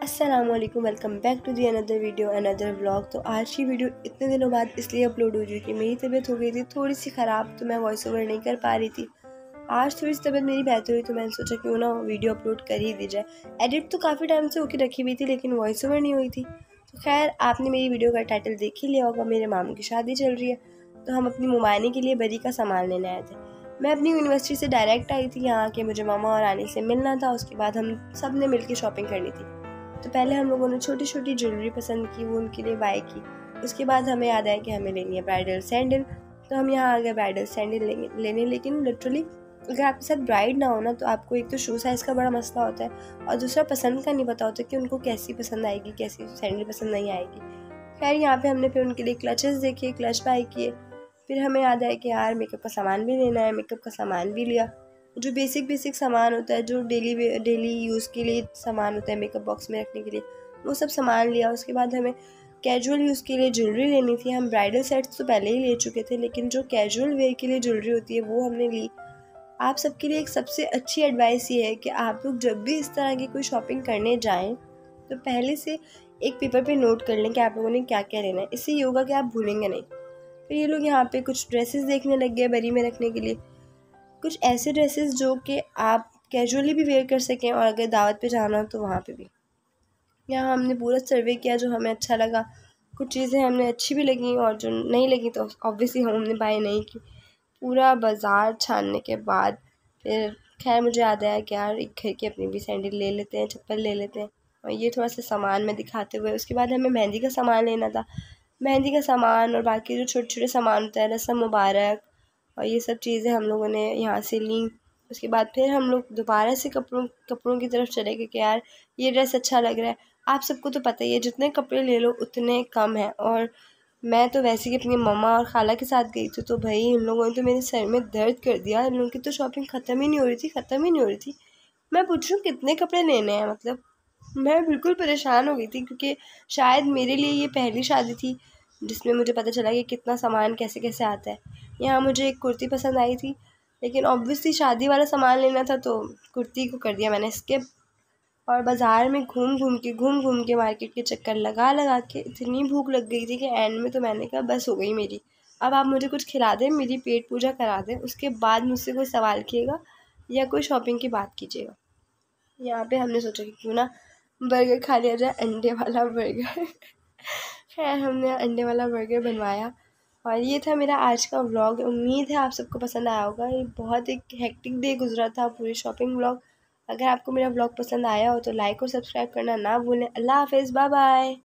अस्सलामुअलैकुम, welcome back to the another video another vlog. तो आज की वीडियो इतने दिनों बाद इसलिए अपलोड हो रही है कि मेरी तबीयत हो गई थी थोड़ी सी ख़राब, तो मैं वॉइस ओवर नहीं कर पा रही थी। आज थोड़ी सी तबीयत मेरी बेहतर हुई तो मैंने सोचा क्यों ना वीडियो अपलोड कर ही दी जाए। एडिट तो काफ़ी टाइम से होकर रखी हुई थी लेकिन वॉइस ओवर नहीं हुई थी। तो खैर, आपने मेरी वीडियो का टाइटल देख ही लिया होगा, मेरे मामू की शादी चल रही है तो हम अपनी मुमानी के लिए बरी का सामान लेने आए थे। मैं अपनी यूनिवर्सिटी से डायरेक्ट आई थी यहाँ के, मुझे मामा और आने से मिलना था। उसके बाद हम सब ने मिलकर शॉपिंग करनी थी। तो पहले हम लोगों ने छोटी छोटी ज्वेलरी पसंद की, वो उनके लिए बाय की। उसके बाद हमें याद आया कि हमें लेनी है ब्राइडल सैंडल, तो हम यहाँ आ गए ब्राइडल सैंडल लेने। लेकिन लिटरली अगर आपके साथ ब्राइड ना हो ना, तो आपको एक तो शू साइज़ का बड़ा मसला होता है और दूसरा पसंद का नहीं पता होता कि उनको कैसी पसंद आएगी, कैसी सैंडल पसंद नहीं आएगी। खैर, यहाँ पे हमने फिर उनके लिए क्लचेस देखे, क्लच बाय किए। फिर हमें याद आया कि यार मेकअप का सामान भी लेना है, मेकअप का सामान भी लिया। जो बेसिक सामान होता है, जो डेली यूज़ के लिए सामान होता है मेकअप बॉक्स में रखने के लिए, वो सब सामान लिया। उसके बाद हमें कैजुअल यूज़ के लिए ज्वेलरी लेनी थी। हम ब्राइडल सेट्स तो पहले ही ले चुके थे, लेकिन जो कैजुअल वेयर के लिए ज्वेलरी होती है वो हमने ली। आप सबके लिए एक सबसे अच्छी एडवाइस ये है कि आप लोग जब भी इस तरह की कोई शॉपिंग करने जाएं तो पहले से एक पेपर पे नोट कर लें कि आप लोगों ने क्या क्या लेना है। इससे ये होगा कि आप भूलेंगे नहीं। फिर ये लोग यहाँ पे कुछ ड्रेसेस देखने लग गए बरी में रखने के लिए, कुछ ऐसे ड्रेसेस जो कि आप कैजुअली भी वेयर कर सकें और अगर दावत पे जाना हो तो वहाँ पे भी। यहाँ हमने पूरा सर्वे किया जो हमें अच्छा लगा। कुछ चीज़ें हमें अच्छी भी लगी और जो नहीं लगी तो ऑब्वियसली हमने बाय नहीं की। पूरा बाज़ार छानने के बाद फिर खैर मुझे याद आया कि यार एक घर की अपनी भी सैंडल ले लेते हैं, चप्पल ले लेते हैं। और ये थोड़ा सा सामान में दिखाते हुए उसके बाद हमें मेहंदी का सामान लेना था। मेहंदी का सामान और बाकी जो छोटे छोटे सामान होता है, रस्म मुबारक और ये सब चीज़ें हम लोगों ने यहाँ से ली। उसके बाद फिर हम लोग दोबारा से कपड़ों की तरफ चले गए कि यार ये ड्रेस अच्छा लग रहा है। आप सबको तो पता ही है जितने कपड़े ले लो उतने कम हैं। और मैं तो वैसे ही अपनी मम्मा और खाला के साथ गई थी, तो भाई इन लोगों ने तो मेरे सर में दर्द कर दिया। इन लोगों की तो शॉपिंग ख़त्म ही नहीं हो रही थी। मैं पूछ रही हूँ कितने कपड़े लेने हैं, मतलब मैं बिल्कुल परेशान हो गई थी क्योंकि शायद मेरे लिए ये पहली शादी थी जिसमें मुझे पता चला कि कितना सामान कैसे कैसे आता है। यहाँ मुझे एक कुर्ती पसंद आई थी, लेकिन ऑब्वियसली शादी वाला सामान लेना था तो कुर्ती को कर दिया मैंने स्किप। और बाज़ार में घूम घूम के मार्केट के चक्कर लगा के इतनी भूख लग गई थी कि एंड में तो मैंने कहा बस हो गई मेरी, अब आप मुझे कुछ खिला दें, मेरी पेट पूजा करा दें, उसके बाद मुझसे कोई सवाल किएगा या कोई शॉपिंग की बात कीजिएगा। यहाँ पे हमने सोचा कि क्यों ना बर्गर खा लिया जाए, अंडे वाला बर्गर। खैर, हमने अंडे वाला बर्गर बनवाया और ये था मेरा आज का व्लॉग। उम्मीद है आप सबको पसंद आया होगा। ये बहुत एक हेक्टिक डे गुजरा था, पूरी शॉपिंग व्लॉग। अगर आपको मेरा व्लॉग पसंद आया हो तो लाइक और सब्सक्राइब करना ना भूलें। अल्लाह हाफिज़, बाय बाय।